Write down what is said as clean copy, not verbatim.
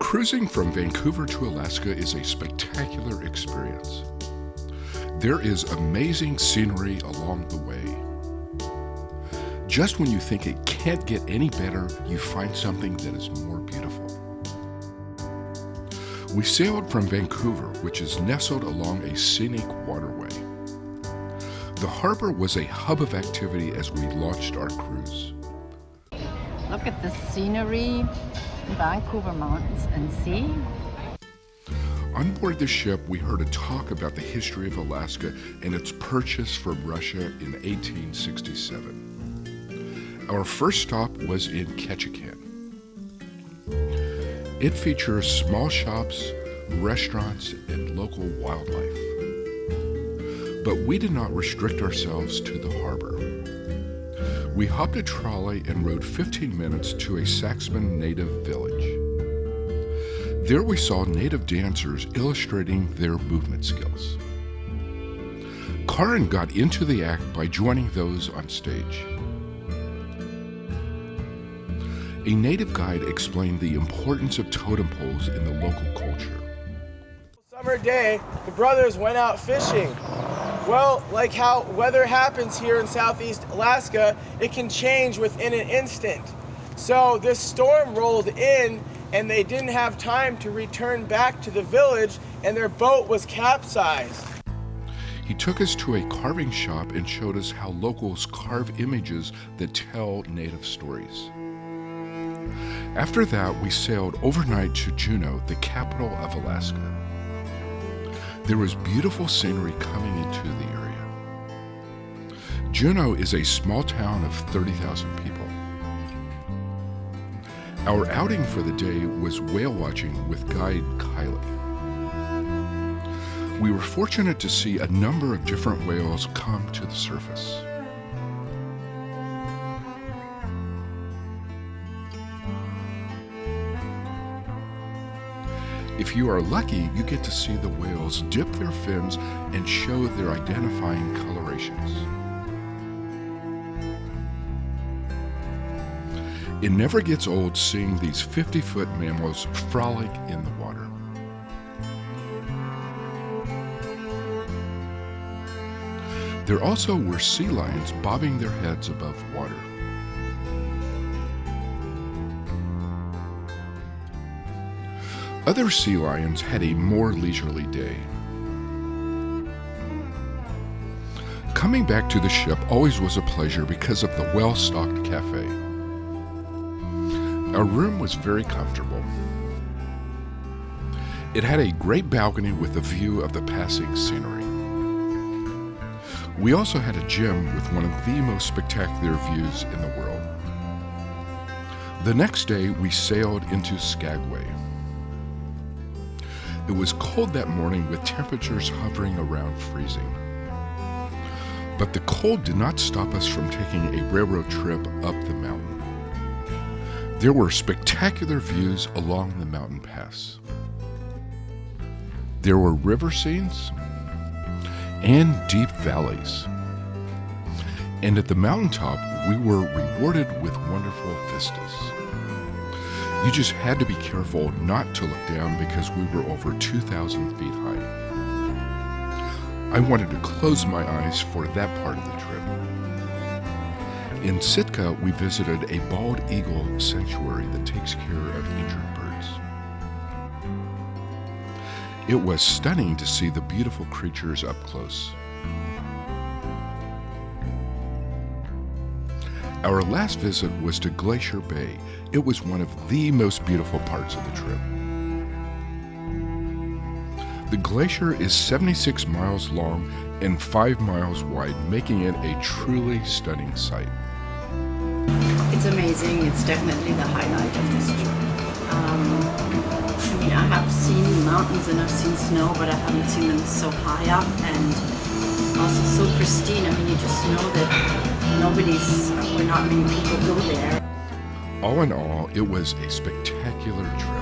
Cruising from Vancouver to Alaska is a spectacular experience. There is amazing scenery along the way. Just when you think it can't get any better, you find something that is more beautiful. We sailed from Vancouver, which is nestled along a scenic waterway. The harbor was a hub of activity as we launched our cruise. Look at the scenery, Vancouver mountains and sea. On board the ship, we heard a talk about the history of Alaska and its purchase from Russia in 1867. Our first stop was in Ketchikan. It features small shops, restaurants, and local wildlife. But we did not restrict ourselves to the harbor. We hopped a trolley and rode 15 minutes to a Saxman native village. There we saw native dancers illustrating their movement skills. Karin got into the act by joining those on stage. A native guide explained the importance of totem poles in the local culture. Summer day, the brothers went out fishing. Well, like how weather happens here in Southeast Alaska, it can change within an instant. So this storm rolled in and they didn't have time to return back to the village and their boat was capsized. He took us to a carving shop and showed us how locals carve images that tell native stories. After that, we sailed overnight to Juneau, the capital of Alaska. There was beautiful scenery coming into the area. Juneau is a small town of 30,000 people. Our outing for the day was whale watching with guide Kylie. We were fortunate to see a number of different whales come to the surface. If you are lucky, you get to see the whales dip their fins and show their identifying colorations. It never gets old seeing these 50-foot mammals frolic in the water. There also were sea lions bobbing their heads above water. Other sea lions had a more leisurely day. Coming back to the ship always was a pleasure because of the well-stocked cafe. Our room was very comfortable. It had a great balcony with a view of the passing scenery. We also had a gym with one of the most spectacular views in the world. The next day, we sailed into Skagway. It was cold that morning with temperatures hovering around freezing. But the cold did not stop us from taking a railroad trip up the mountain. There were spectacular views along the mountain pass. There were river scenes and deep valleys. And at the mountaintop, we were rewarded with wonderful vistas. You just had to be careful not to look down because we were over 2,000 feet high. I wanted to close my eyes for that part of the trip. In Sitka, we visited a bald eagle sanctuary that takes care of injured birds. It was stunning to see the beautiful creatures up close. Our last visit was to Glacier Bay. It was one of the most beautiful parts of the trip. The glacier is 76 miles long and 5 miles wide, making it a truly stunning sight. It's amazing. It's definitely the highlight of this trip. I have seen mountains and I've seen snow, but I haven't seen them so high up and also so pristine. You just know that not many people go there. All in all, it was a spectacular trip.